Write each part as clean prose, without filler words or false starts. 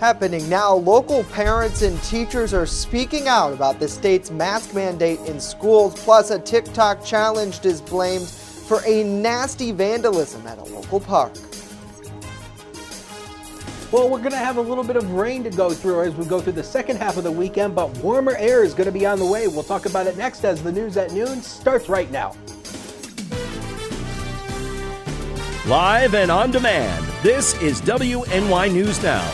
Happening now, local parents and teachers are speaking out about the state's mask mandate in schools, plus a TikTok challenge is blamed for a nasty vandalism at a local park. Well, we're going to have a little bit of rain to go through as we go through the second half of the weekend, but warmer air is going to be on the way. We'll talk about it next as the news at noon starts right now. Live and on demand, this is WNY News Now.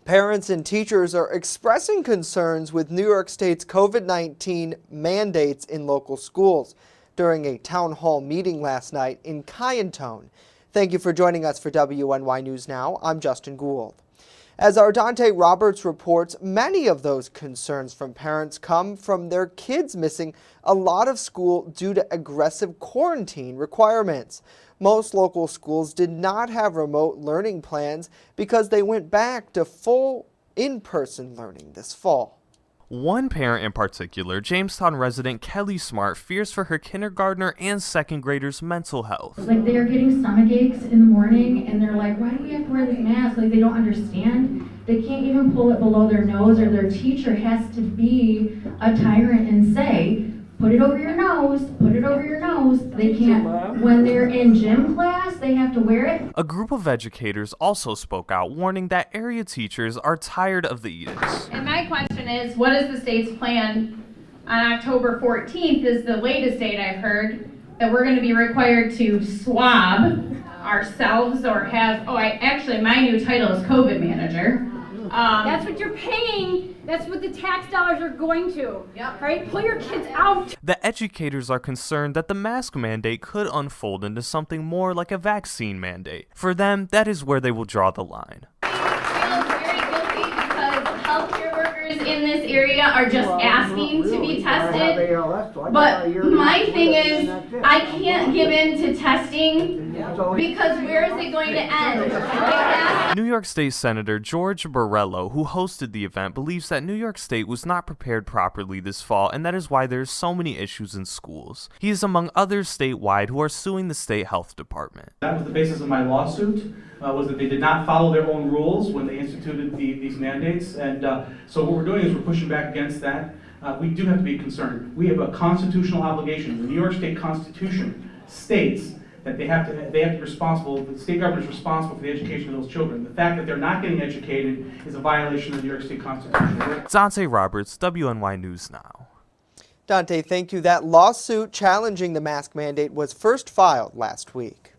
Parents and teachers are expressing concerns with New York State's COVID-19 mandates in local schools during a town hall meeting last night in Kyantone. Thank you for joining us for WNY News Now. I'm Justin Gould. As our Dante Roberts reports, many of those concerns from parents come from their kids missing a lot of school due to aggressive quarantine requirements. Most local schools did not have remote learning plans because they went back to full in-person learning this fall. One parent in particular, Jamestown resident Kelly Smart, fears for her kindergartner and second graders' mental health. Like, they are getting stomach aches in the morning and they're like, why do we have to wear this mask? Like, they don't understand. They can't even pull it below their nose, or their teacher has to be a tyrant and say, put it over your nose, put it over your nose. They can't, when they're in gym class, they have to wear it. A group of educators also spoke out, warning that area teachers are tired of the edicts. And my question is, what is the state's plan on October 14th is the latest date I've heard, that we're going to be required to swab ourselves or have, my new title is COVID manager. That's what you're paying. That's what the tax dollars are going to. Yep. Right? Pull your kids out. The educators are concerned that the mask mandate could unfold into something more like a vaccine mandate. For them, that is where they will draw the line. I feel very guilty because healthcare workers in this area are just asking to be tested. But my thing is, I can't give in to testing because where is it going to end? New York State Senator George Borrello, who hosted the event, believes that New York State was not prepared properly this fall, and that is why there are so many issues in schools. He is among others statewide who are suing the state health department. That was the basis of my lawsuit, was that they did not follow their own rules when they instituted these mandates, and so what we're doing is we're pushing back against that. We do have to be concerned. We have a constitutional obligation. The New York State Constitution states that they have to be responsible, the state government is responsible for the education of those children. The fact that they're not getting educated is a violation of the New York State Constitution. Dante Roberts, WNY News Now. Dante, thank you. That lawsuit challenging the mask mandate was first filed last week.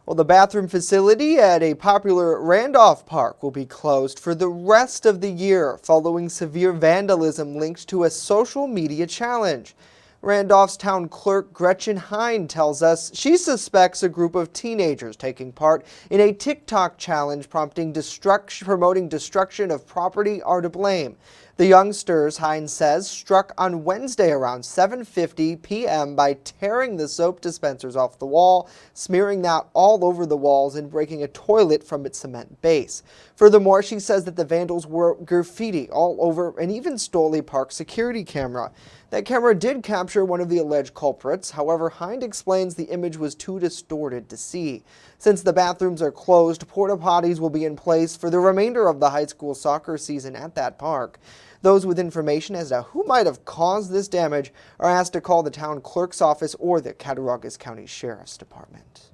Well, the bathroom facility at a popular Randolph Park will be closed for the rest of the year following severe vandalism linked to a social media challenge. Randolph's town clerk Gretchen Hine tells us she suspects a group of teenagers taking part in a TikTok challenge promoting destruction of property are to blame. The youngsters, Hine says, struck on Wednesday around 7:50 p.m. by tearing the soap dispensers off the wall, smearing that all over the walls, and breaking a toilet from its cement base. Furthermore, she says that the vandals wore graffiti all over and even stole a park security camera. That camera did capture one of the alleged culprits. However, Hind explains the image was too distorted to see. Since the bathrooms are closed, porta potties will be in place for the remainder of the high school soccer season at that park. Those with information as to who might have caused this damage are asked to call the town clerk's office or the Cattaraugus County Sheriff's Department.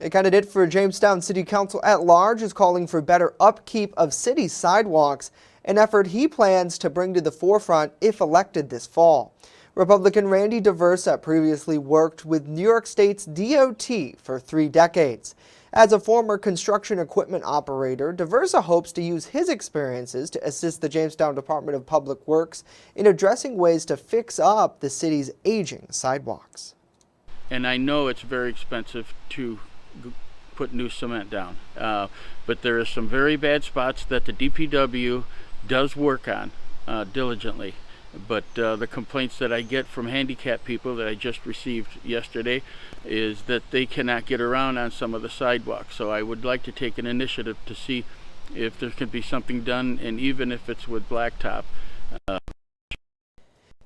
A candidate for Jamestown City Council at large is calling for better upkeep of city sidewalks, an effort he plans to bring to the forefront if elected this fall. Republican Randy DeVersa previously worked with New York State's DOT for 3 decades. As a former construction equipment operator, DeVersa hopes to use his experiences to assist the Jamestown Department of Public Works in addressing ways to fix up the city's aging sidewalks. And I know it's very expensive to put new cement down, but there are some very bad spots that the DPW does work on diligently. But the complaints that I get from handicapped people that I just received yesterday is that they cannot get around on some of the sidewalks. So I would like to take an initiative to see if there could be something done, and even if it's with blacktop.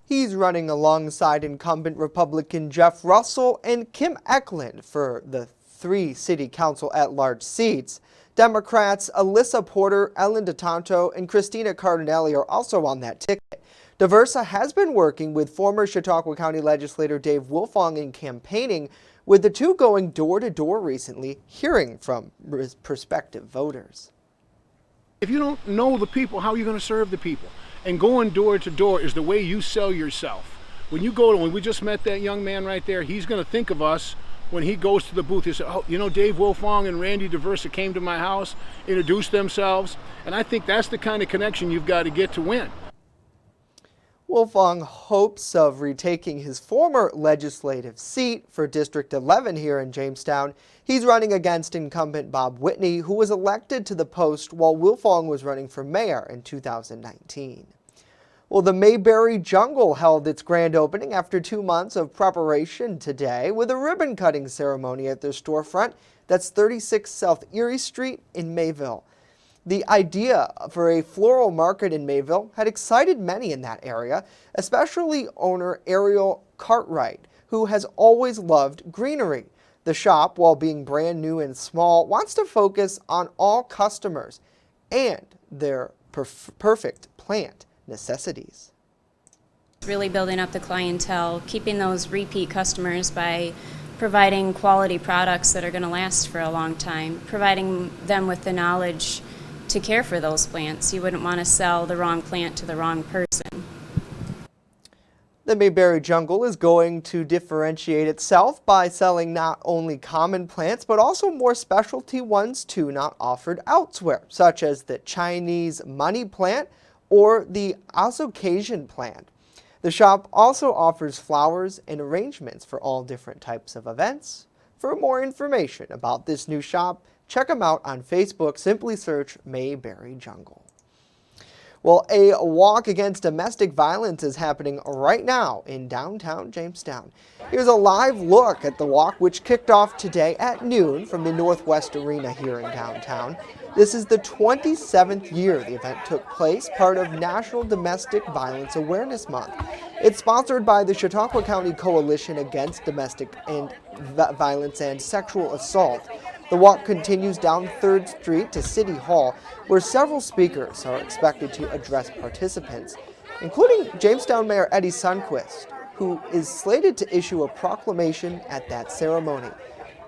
He's running alongside incumbent Republican Jeff Russell and Kim Eklund for the 3 city council at-large seats. Democrats Alyssa Porter, Ellen DeTanto, and Christina Cardinelli are also on that ticket. Diversa has been working with former Chautauqua County legislator Dave Wilfong in campaigning, with the two going door-to-door recently, hearing from prospective voters. If you don't know the people, how are you going to serve the people? And going door to door is the way you sell yourself. When you go to, when we just met that young man right there, he's going to think of us when he goes to the booth. He said, oh, you know, Dave Wilfong and Randy Diversa came to my house, introduced themselves, and I think that's the kind of connection you've got to get to win. Wilfong hopes of retaking his former legislative seat for District 11 here in Jamestown. He's running against incumbent Bob Whitney, who was elected to the post while Wilfong was running for mayor in 2019. Well, the Mayberry Jungle held its grand opening after 2 months of preparation today with a ribbon-cutting ceremony at their storefront. That's 36 South Erie Street in Mayville. The idea for a floral market in Mayville had excited many in that area, especially owner Ariel Cartwright, who has always loved greenery. The shop, while being brand new and small, wants to focus on all customers and their perfect plant necessities. Really building up the clientele, keeping those repeat customers by providing quality products that are going to last for a long time, providing them with the knowledge to care for those plants. You wouldn't want to sell the wrong plant to the wrong person. The Mayberry Jungle is going to differentiate itself by selling not only common plants, but also more specialty ones too, not offered elsewhere, such as the Chinese money plant or the Occasion plant. The shop also offers flowers and arrangements for all different types of events. For more information about this new shop, check them out on Facebook. Simply search Mayberry Jungle. Well, a walk against domestic violence is happening right now in downtown Jamestown. Here's a live look at the walk, which kicked off today at noon from the Northwest Arena here in downtown. This is the 27th year the event took place, part of National Domestic Violence Awareness Month. It's sponsored by the Chautauqua County Coalition Against Domestic Violence and Sexual Assault. The walk continues down 3rd Street to City Hall, where several speakers are expected to address participants, including Jamestown Mayor Eddie Sundquist, who is slated to issue a proclamation at that ceremony.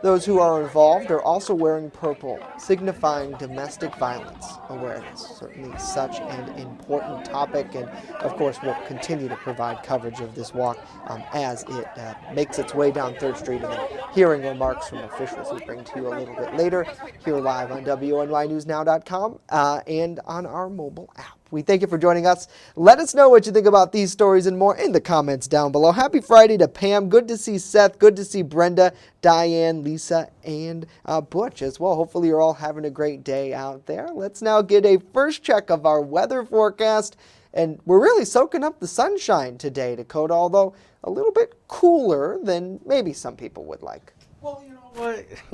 Those who are involved are also wearing purple, signifying domestic violence awareness. Certainly such an important topic, and of course we'll continue to provide coverage of this walk as it makes its way down 3rd Street, and then hearing remarks from officials we bring to you a little bit later here live on WNYNewsNow.com and on our mobile app. We thank you for joining us. Let us know what you think about these stories and more in the comments down below. Happy Friday to Pam. Good to see Seth. Good to see Brenda, Diane, Lisa, and Butch as well. Hopefully you're all having a great day out there. Let's now get a first check of our weather forecast. And we're really soaking up the sunshine today, Dakota, although a little bit cooler than maybe some people would like. Well, you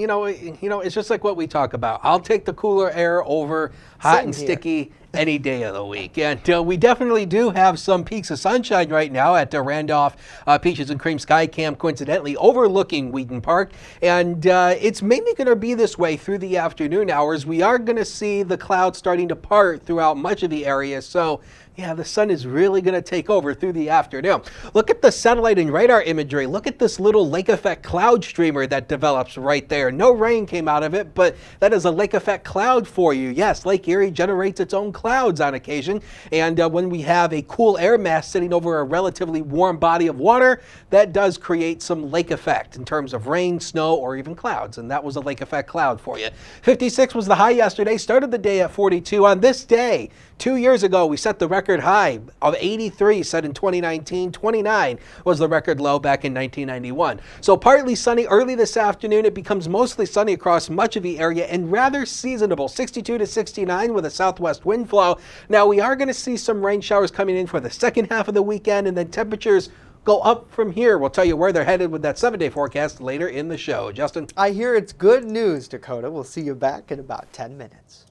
know what? You know, it's just like what we talk about. I'll take the cooler air over hot and sticky any day of the week. And we definitely do have some peaks of sunshine right now at Randolph Peaches and Cream Sky Camp, coincidentally overlooking Wheaton Park. And it's mainly going to be this way through the afternoon hours. We are going to see the clouds starting to part throughout much of the area. So yeah, the sun is really going to take over through the afternoon. Look at the satellite and radar imagery. Look at this little lake effect cloud streamer that develops right there. No rain came out of it, but that is a lake effect cloud for you. Yes, Lake Erie generates its own clouds on occasion. And when we have a cool air mass sitting over a relatively warm body of water, that does create some lake effect in terms of rain, snow, or even clouds. And that was a lake effect cloud for you. 56 was the high yesterday. Started the day at 42. On this day, 2 years ago, we set the record high of 83 set in 2019. 29 was the record low back in 1991. So partly sunny early this afternoon. It becomes mostly sunny across much of the area and rather seasonable. 62 to 69 with a southwest wind flow. Now we are going to see some rain showers coming in for the second half of the weekend, and then temperatures go up from here. We'll tell you where they're headed with that 7-day forecast later in the show. Justin? I hear it's good news, Dakota. We'll see you back in about 10 minutes.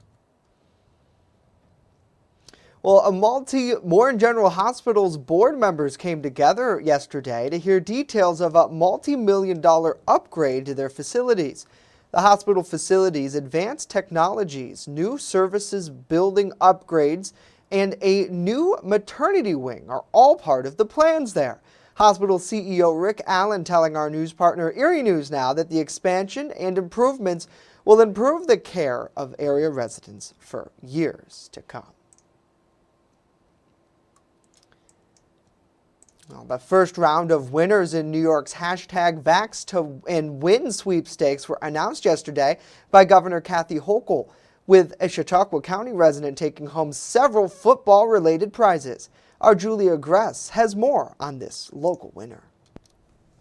Well, Moore and General Hospital's board members came together yesterday to hear details of a multi-million-dollar upgrade to their facilities. The hospital facilities, advanced technologies, new services building upgrades, and a new maternity wing are all part of the plans there. Hospital CEO Rick Allen telling our news partner WNY News Now that the expansion and improvements will improve the care of area residents for years to come. Well, the first round of winners in New York's #VaxToAndWin sweepstakes were announced yesterday by Governor Kathy Hochul, with a Chautauqua County resident taking home several football-related prizes. Our Julia Gress has more on this local winner.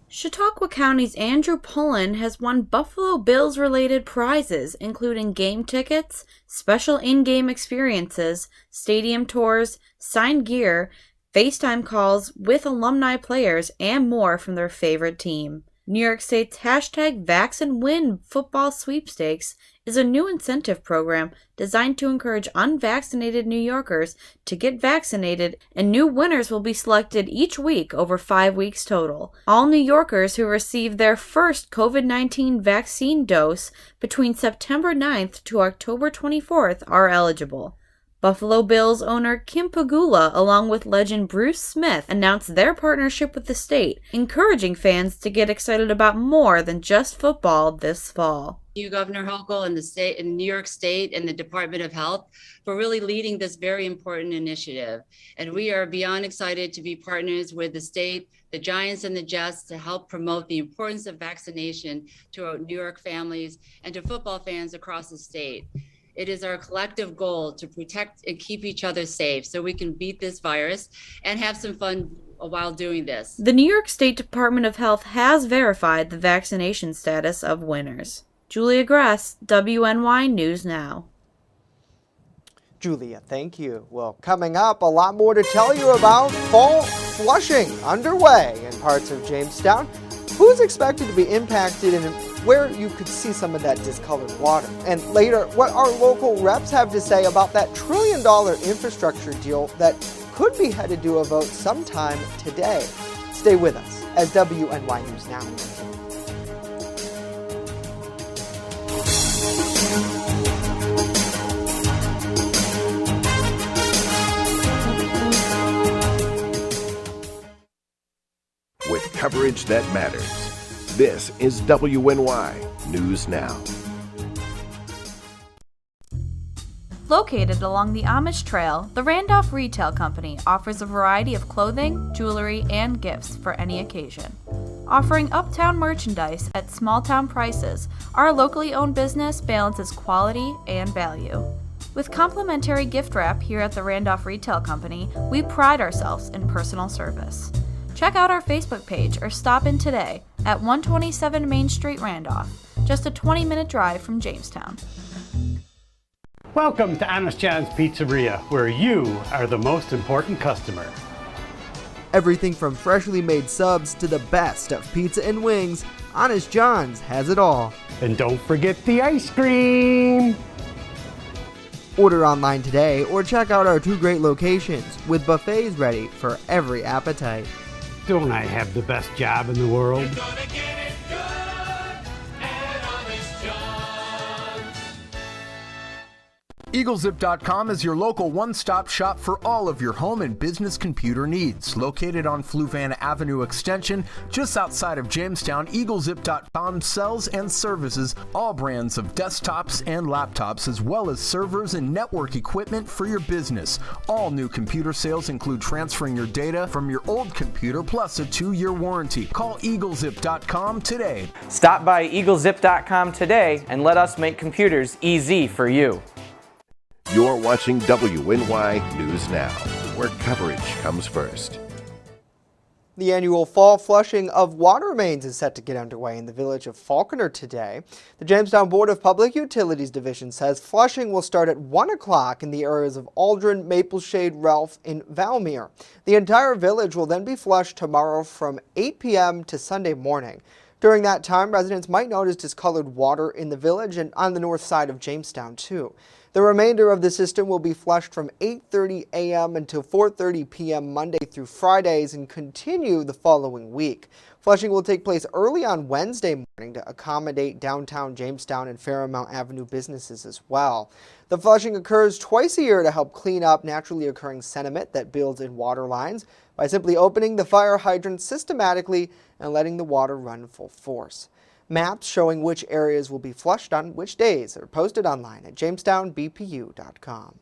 Chautauqua County's Andrew Pullen has won Buffalo Bills-related prizes, including game tickets, special in-game experiences, stadium tours, signed gear, FaceTime calls with alumni players, and more from their favorite team. New York State's #VaxAndWin football sweepstakes is a new incentive program designed to encourage unvaccinated New Yorkers to get vaccinated, and new winners will be selected each week over 5 weeks total. All New Yorkers who receive their first COVID-19 vaccine dose between September 9th to October 24th are eligible. Buffalo Bills owner Kim Pagula, along with legend Bruce Smith, announced their partnership with the state, encouraging fans to get excited about more than just football this fall. Thank you, Governor Hochul and the state and New York State and the Department of Health for really leading this very important initiative. And we are beyond excited to be partners with the state, the Giants and the Jets, to help promote the importance of vaccination to our New York families and to football fans across the state. It is our collective goal to protect and keep each other safe so we can beat this virus and have some fun while doing this. The New York State Department of Health has verified the vaccination status of winners. Julia Gress, WNY News Now. Julia, thank you. Well, coming up, a lot more to tell you about. Fall flushing underway in parts of Jamestown. Who's expected to be impacted and where you could see some of that discolored water. And later, what our local reps have to say about that $1 trillion infrastructure deal that could be headed to a vote sometime today. Stay with us as WNY News Now. With coverage that matters. This is WNY News Now. Located along the Amish Trail, the Randolph Retail Company offers a variety of clothing, jewelry, and gifts for any occasion. Offering uptown merchandise at small-town prices, our locally owned business balances quality and value. With complimentary gift wrap here at the Randolph Retail Company, we pride ourselves in personal service. Check out our Facebook page or stop in today at 127 Main Street, Randolph, just a 20-minute drive from Jamestown. Welcome to Honest John's Pizzeria, where you are the most important customer. Everything from freshly made subs to the best of pizza and wings, Honest John's has it all. And don't forget the ice cream! Order online today or check out our 2 great locations with buffets ready for every appetite. Don't I have the best job in the world? You're gonna get it good at Honest John's. EagleZip.com is your local one-stop shop for all of your home and business computer needs. Located on Fluvan Avenue Extension, just outside of Jamestown, EagleZip.com sells and services all brands of desktops and laptops, as well as servers and network equipment for your business. All new computer sales include transferring your data from your old computer plus a 2-year warranty. Call EagleZip.com today. Stop by EagleZip.com today and let us make computers easy for you. You're watching WNY News Now, where coverage comes first. The annual fall flushing of water mains is set to get underway in the village of Falconer today. The Jamestown Board of Public Utilities Division says flushing will start at 1 o'clock in the areas of Aldrin, Mapleshade, Ralph, and Valmere. The entire village will then be flushed tomorrow from 8 p.m. to Sunday morning. During that time, residents might notice discolored water in the village and on the north side of Jamestown, too. The remainder of the system will be flushed from 8:30 a.m. until 4:30 p.m. Monday through Fridays and continue the following week. Flushing will take place early on Wednesday morning to accommodate downtown Jamestown and Fairmount Avenue businesses as well. The flushing occurs twice a year to help clean up naturally occurring sediment that builds in water lines by simply opening the fire hydrant systematically and letting the water run full force. Maps showing which areas will be flushed on which days are posted online at jamestownbpu.com.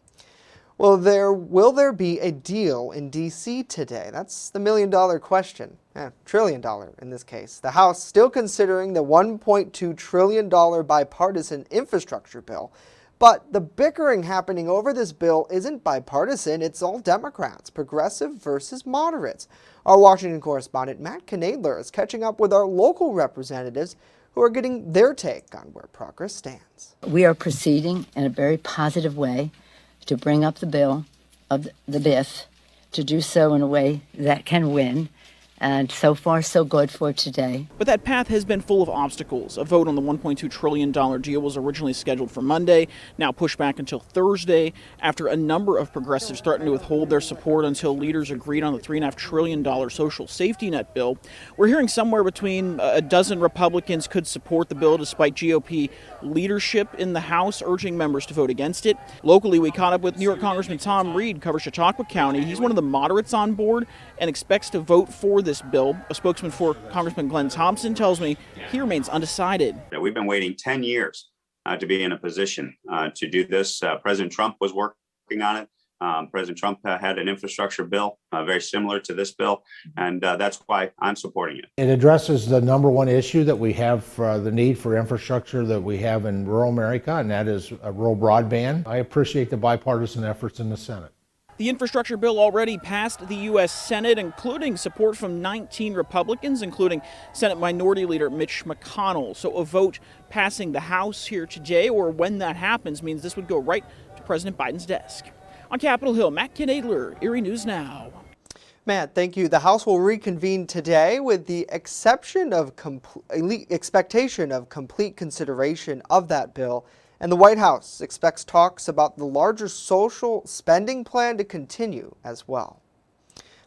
Well, will there be a deal in D.C. today? That's the million-dollar question. Trillion-dollar in this case. The House still considering the $1.2 trillion bipartisan infrastructure bill. But the bickering happening over this bill isn't bipartisan, it's all Democrats, progressive versus moderates. Our Washington correspondent Matt Knadler is catching up with our local representatives who are getting their take on where progress stands. We are proceeding in a very positive way to bring up the bill of the BIF, to do so in a way that can win. And so far, so good for today. But that path has been full of obstacles. A vote on the $1.2 trillion deal was originally scheduled for Monday, now pushed back until Thursday, after a number of progressives threatened to withhold their support until leaders agreed on the $3.5 trillion social safety net bill. We're hearing somewhere between a dozen Republicans could support the bill despite GOP leadership in the House urging members to vote against it. Locally, we caught up with New York Congressman Tom Reed, covers Chautauqua County. He's one of the moderates on board and expects to vote for this bill. A spokesman for Congressman Glenn Thompson tells me he remains undecided. We've been waiting 10 years to be in a position to do this. President Trump was working on it. President Trump had an infrastructure bill very similar to this bill, and that's why I'm supporting it. It addresses the number one issue that we have for the need for infrastructure that we have in rural America, and that is rural broadband. I appreciate the bipartisan efforts in the Senate. The infrastructure bill already passed the U.S. Senate, including support from 19 Republicans, including Senate Minority Leader Mitch McConnell. So a vote passing the House here today, or when that happens, means this would go right to President Biden's desk. On Capitol Hill, Matt Knadler, Erie News Now. Matt, thank you. The House will reconvene today with the expectation of complete consideration of that bill. And the White House expects talks about the larger social spending plan to continue as well.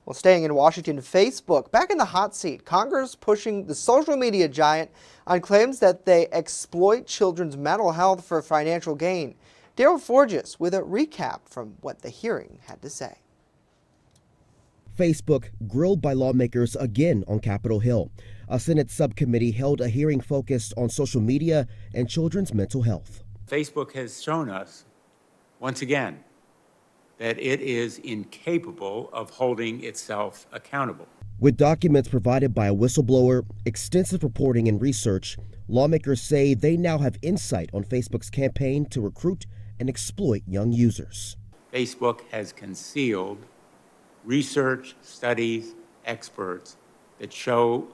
Well, staying in Washington, Facebook back in the hot seat. Congress pushing the social media giant on claims that they exploit children's mental health for financial gain. Daryl Forges with a recap from what the hearing had to say. Facebook grilled by lawmakers again on Capitol Hill. A Senate subcommittee held a hearing focused on social media and children's mental health. Facebook has shown us, once again, that it is incapable of holding itself accountable. With documents provided by a whistleblower, extensive reporting and research, lawmakers say they now have insight on Facebook's campaign to recruit and exploit young users. Facebook has concealed research, studies, experts that show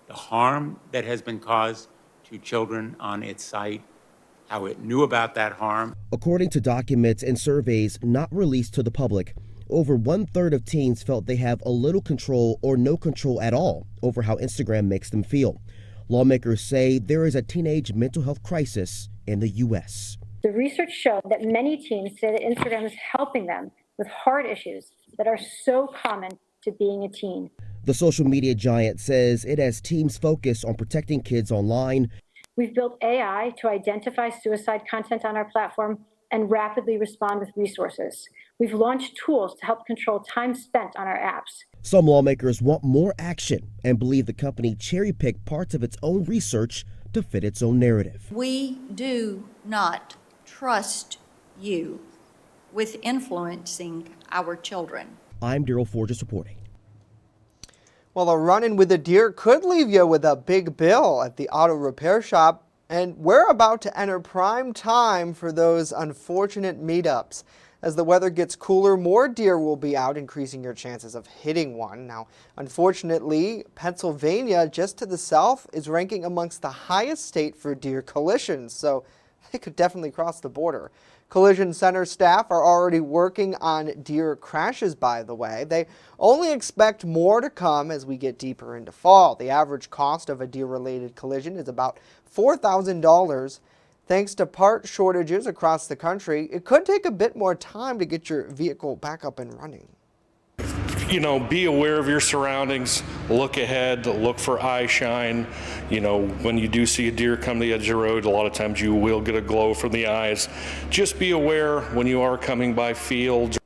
the harm that has been caused to children on its site, how it knew about that harm. According to documents and surveys not released to the public, over 1/3 of teens felt they have a little control or no control at all over how Instagram makes them feel. Lawmakers say there is a teenage mental health crisis in the U.S. The research showed that many teens say that Instagram is helping them with hard issues that are so common to being a teen. The social media giant says it has teams focused on protecting kids online. We've built AI to identify suicide content on our platform and rapidly respond with resources. We've launched tools to help control time spent on our apps. Some lawmakers want more action and believe the company cherry-picked parts of its own research to fit its own narrative. We do not trust you with influencing our children. I'm Daryl Forges reporting. Well, a run-in with a deer could leave you with a big bill at the auto repair shop, and we're about to enter prime time for those unfortunate meetups. As the weather gets cooler, more deer will be out, increasing your chances of hitting one. Now, unfortunately, Pennsylvania, just to the south, is ranking amongst the highest state for deer collisions, so they could definitely cross the border. Collision Center staff are already working on deer crashes, by the way. They only expect more to come as we get deeper into fall. The average cost of a deer-related collision is about $4,000. Thanks to part shortages across the country, it could take a bit more time to get your vehicle back up and running. You know, be aware of your surroundings, look ahead, look for eye shine. You know, when you do see a deer come to the edge of the road, a lot of times you will get a glow from the eyes. Just be aware when you are coming by fields.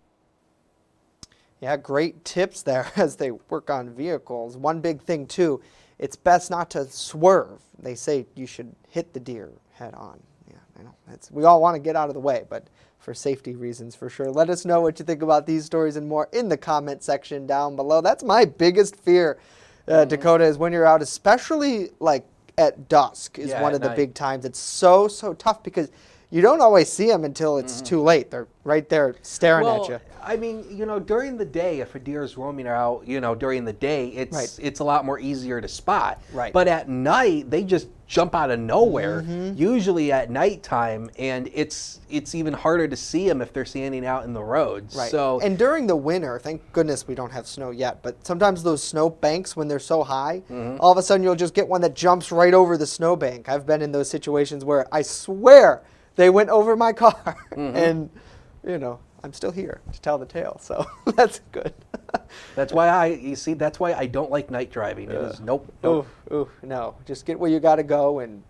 Yeah, great tips there as they work on vehicles. One big thing too, it's best not to swerve. They say you should hit the deer head on. Yeah, I know. We all want to get out of the way, but for safety reasons for sure. Let us know what you think about these stories and more in the comment section down below. That's my biggest fear, Dakota, is when you're out, especially like at dusk is one of the big times. It's so tough because you don't always see them until it's too late. They're right there staring at you. I mean, you know, during the day, if a deer is roaming out, you know, during the day, it's a lot more easier to spot. Right. But at night, they just jump out of nowhere, usually at nighttime, and it's even harder to see them if they're standing out in the roads. Right. So, and during the winter, thank goodness we don't have snow yet, but sometimes those snow banks, when they're so high, all of a sudden you'll just get one that jumps right over the snow bank. I've been in those situations where I swear they went over my car, and, you know, I'm still here to tell the tale, so that's good. that's why I don't like night driving. It is nope. Ooh, no. Just get where you got to go and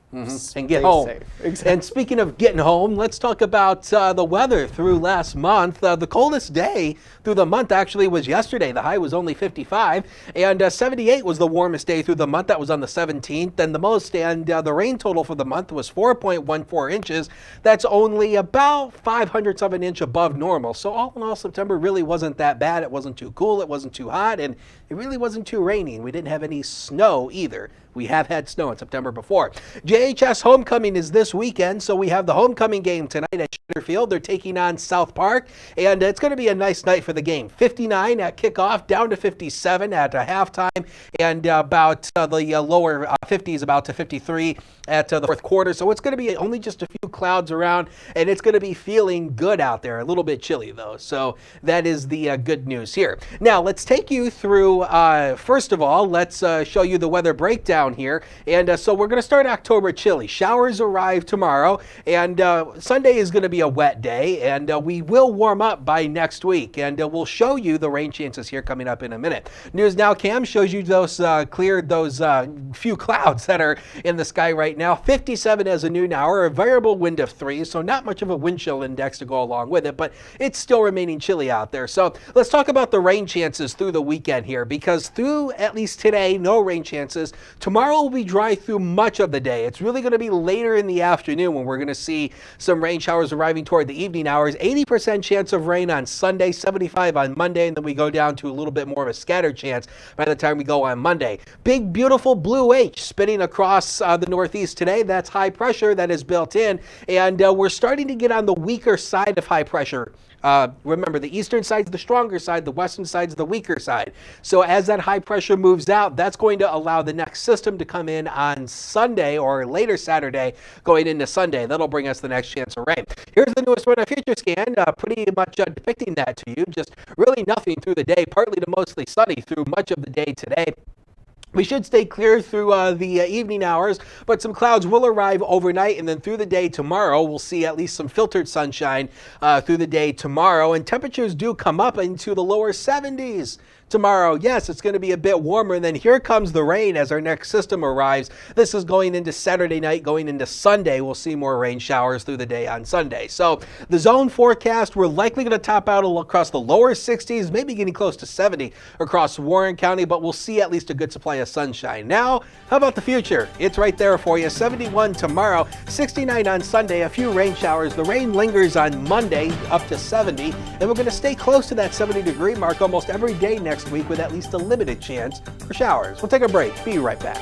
get home. Safe. Exactly. And speaking of getting home, let's talk about the weather through last month. The coldest day through the month actually was yesterday. The high was only 55, and 78 was the warmest day through the month. That was on the 17th, and the most. And the rain total for the month was 4.14 inches. That's only about 0.05 of an inch above normal. So all in all, September really wasn't that bad. It wasn't too cool. It wasn't too hot, and it really wasn't too rainy. We didn't have any snow either. We have had snow in September before. JHS Homecoming is this weekend, so we have the homecoming game tonight at Schroeder Field. They're taking on South Park, and it's going to be a nice night for the game. 59 at kickoff, down to 57 at halftime, and about the lower 50s, about to 53 at the fourth quarter. So it's going to be only just a few clouds around, and it's going to be feeling good out there. A little bit chilly, though, so that is the good news here. Now, let's take you through, first of all, let's show you the weather breakdown here. And so we're going to start October chilly. Showers arrive tomorrow, and Sunday is going to be a wet day, and we will warm up by next week, and we'll show you the rain chances here coming up in a minute. News Now Cam shows you those cleared those few clouds that are in the sky right now. 57 as a noon hour, a variable wind of 3, so not much of a wind chill index to go along with it, but it's still remaining chilly out there. So let's talk about the rain chances through the weekend here, because through at least today, no rain chances. Tomorrow will be dry through much of the day. It's really going to be later in the afternoon when we're going to see some rain showers arriving toward the evening hours. 80% chance of rain on Sunday, 75 on Monday, and then we go down to a little bit more of a scattered chance by the time we go on Monday. Big, beautiful blue H spinning across the northeast today. That's high pressure that is built in, and we're starting to get on the weaker side of high pressure. Remember, the eastern side's the stronger side, the western side's the weaker side. So as that high pressure moves out, that's going to allow the next system to come in on Sunday or later Saturday going into Sunday. That'll bring us the next chance of rain. Here's the newest weather future scan, pretty much depicting that to you. Just really nothing through the day, partly to mostly sunny through much of the day today. We should stay clear through the evening hours, but some clouds will arrive overnight, and then through the day tomorrow, we'll see at least some filtered sunshine through the day tomorrow, and temperatures do come up into the lower 70s. Tomorrow, yes, it's going to be a bit warmer, and then here comes the rain as our next system arrives. This is going into Saturday night, going into Sunday. We'll see more rain showers through the day on Sunday. So the zone forecast, we're likely going to top out across the lower 60s, maybe getting close to 70 across Warren County, but we'll see at least a good supply of sunshine. Now, how about the future? It's right there for you. 71 tomorrow, 69 on Sunday, a few rain showers. The rain lingers on Monday up to 70, and we're going to stay close to that 70-degree mark almost every day next week with at least a limited chance for showers. We'll take a break. Be right back.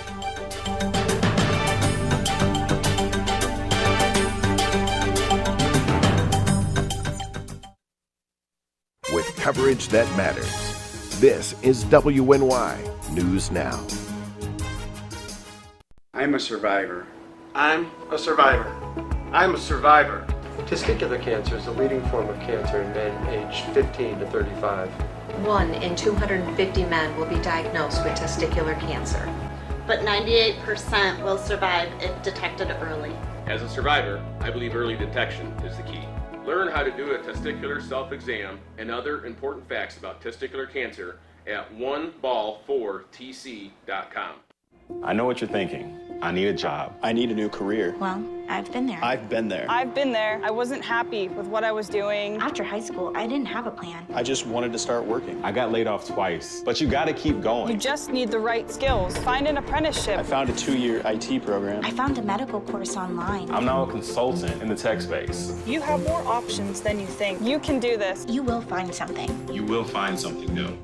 With coverage that matters, this is WNY News Now. I'm a survivor. I'm a survivor. I'm a survivor. Testicular cancer is the leading form of cancer in men aged 15 to 35. 1 in 250 men will be diagnosed with testicular cancer. But 98% will survive if detected early. As a survivor, I believe early detection is the key. Learn how to do a testicular self-exam and other important facts about testicular cancer at oneball4tc.com. I know what you're thinking. I need a job. I need a new career. Well, I've been there. I've been there. I've been there. I wasn't happy with what I was doing. After high school, I didn't have a plan. I just wanted to start working. I got laid off twice, but you gotta keep going. You just need the right skills. Find an apprenticeship. I found a 2-year IT program. I found a medical course online. I'm now a consultant in the tech space. You have more options than you think. You can do this. You will find something. You will find something new.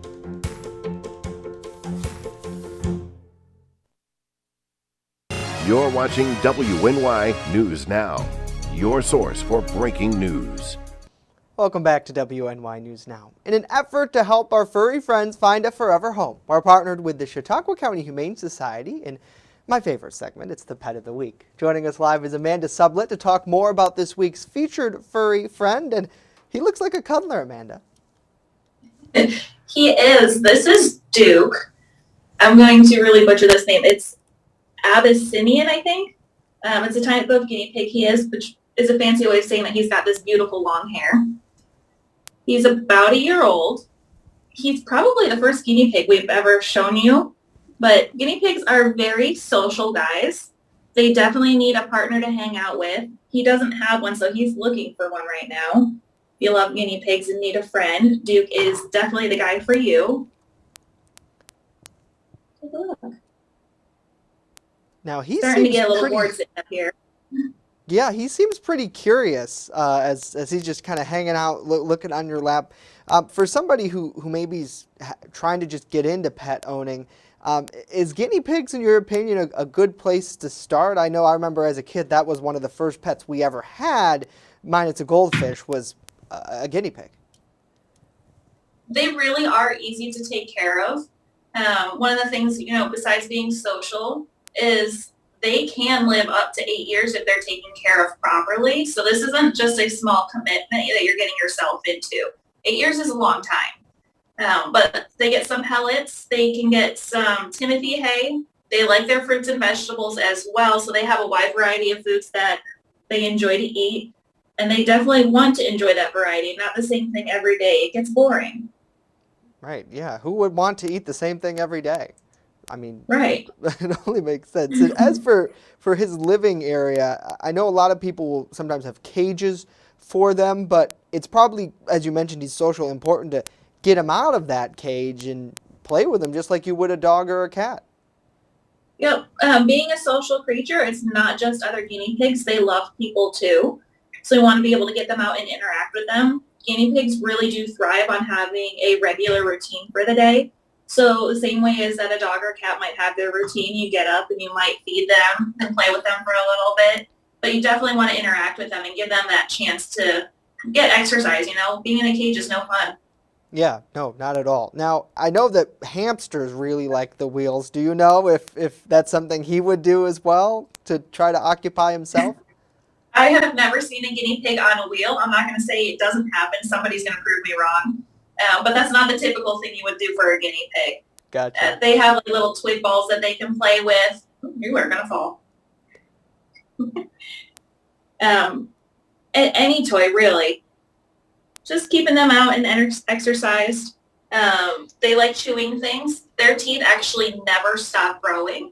You're watching WNY News Now, your source for breaking news. Welcome back to WNY News Now. In an effort to help our furry friends find a forever home, we're partnered with the Chautauqua County Humane Society in my favorite segment, it's the Pet of the Week. Joining us live is Amanda Sublett to talk more about this week's featured furry friend, and he looks like a cuddler, Amanda. He is. This is Duke. I'm going to really butcher this name. It's Abyssinian, I think. It's a type of guinea pig he is, which is a fancy way of saying that he's got this beautiful long hair. He's about a year old. He's probably the first guinea pig we've ever shown you, but guinea pigs are very social guys. They definitely need a partner to hang out with. He doesn't have one, so he's looking for one right now. If you love guinea pigs and need a friend, Duke is definitely the guy for you. Take a look. Now he's starting to get a little bored sitting up here. Yeah, he seems pretty curious as he's just kind of hanging out, looking on your lap. For somebody who maybe is trying to just get into pet owning, is guinea pigs, in your opinion, a good place to start? I know I remember as a kid that was one of the first pets we ever had, minus a goldfish, was a guinea pig. They really are easy to take care of. One of the things, besides being social, is they can live up to 8 years if they're taken care of properly. So this isn't just a small commitment that you're getting yourself into. 8 years is a long time. But they get some pellets. They can get some Timothy hay. They like their fruits and vegetables as well. So they have a wide variety of foods that they enjoy to eat. And they definitely want to enjoy that variety, not the same thing every day. It gets boring. Right, yeah. Who would want to eat the same thing every day? I mean, right. It only makes sense. And as for his living area, I know a lot of people will sometimes have cages for them, but it's probably, as you mentioned, he's social, important to get him out of that cage and play with him just like you would a dog or a cat. Yep. Being a social creature, it's not just other guinea pigs. They love people too. So we want to be able to get them out and interact with them. Guinea pigs really do thrive on having a regular routine for the day. So the same way as that a dog or cat might have their routine, you get up and you might feed them and play with them for a little bit. But you definitely want to interact with them and give them that chance to get exercise. Being in a cage is no fun. Yeah, no, not at all. Now, I know that hamsters really like the wheels. Do you know if that's something he would do as well to try to occupy himself? I have never seen a guinea pig on a wheel. I'm not going to say it doesn't happen. Somebody's going to prove me wrong. But that's not the typical thing you would do for a guinea pig. Gotcha. They have like little twig balls that they can play with. You are going to fall. Any toy, really. Just keeping them out and exercised. They like chewing things. Their teeth actually never stop growing.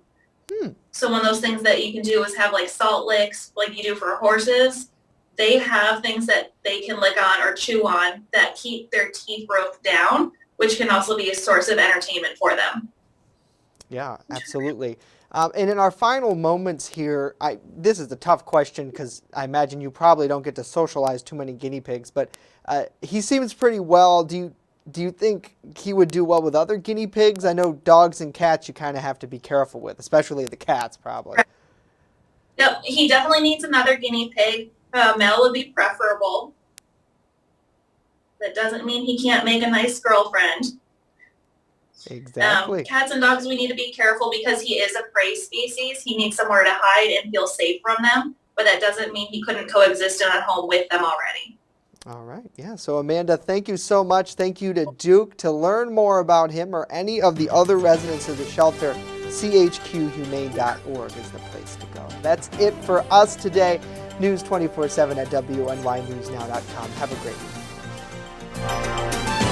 So one of those things that you can do is have like salt licks like you do for horses. They have things that they can lick on or chew on that keep their teeth growth down, which can also be a source of entertainment for them. Yeah, absolutely. And in our final moments here, this is a tough question because I imagine you probably don't get to socialize too many guinea pigs, but he seems pretty well. Do you think he would do well with other guinea pigs? I know dogs and cats you kind of have to be careful with, especially the cats probably. Yep, he definitely needs another guinea pig. Male would be preferable. That doesn't mean he can't make a nice girlfriend. Exactly. Cats and dogs, we need to be careful because he is a prey species. He needs somewhere to hide and feel safe from them. but that doesn't mean he couldn't coexist in a home with them already. All right. Yeah. So Amanda, thank you so much. Thank you to Duke. To learn more about him or any of the other residents of the shelter, chqhumane.org is the place to go. That's it for us today. News 24/7 at WNYNewsNow.com. Have a great week.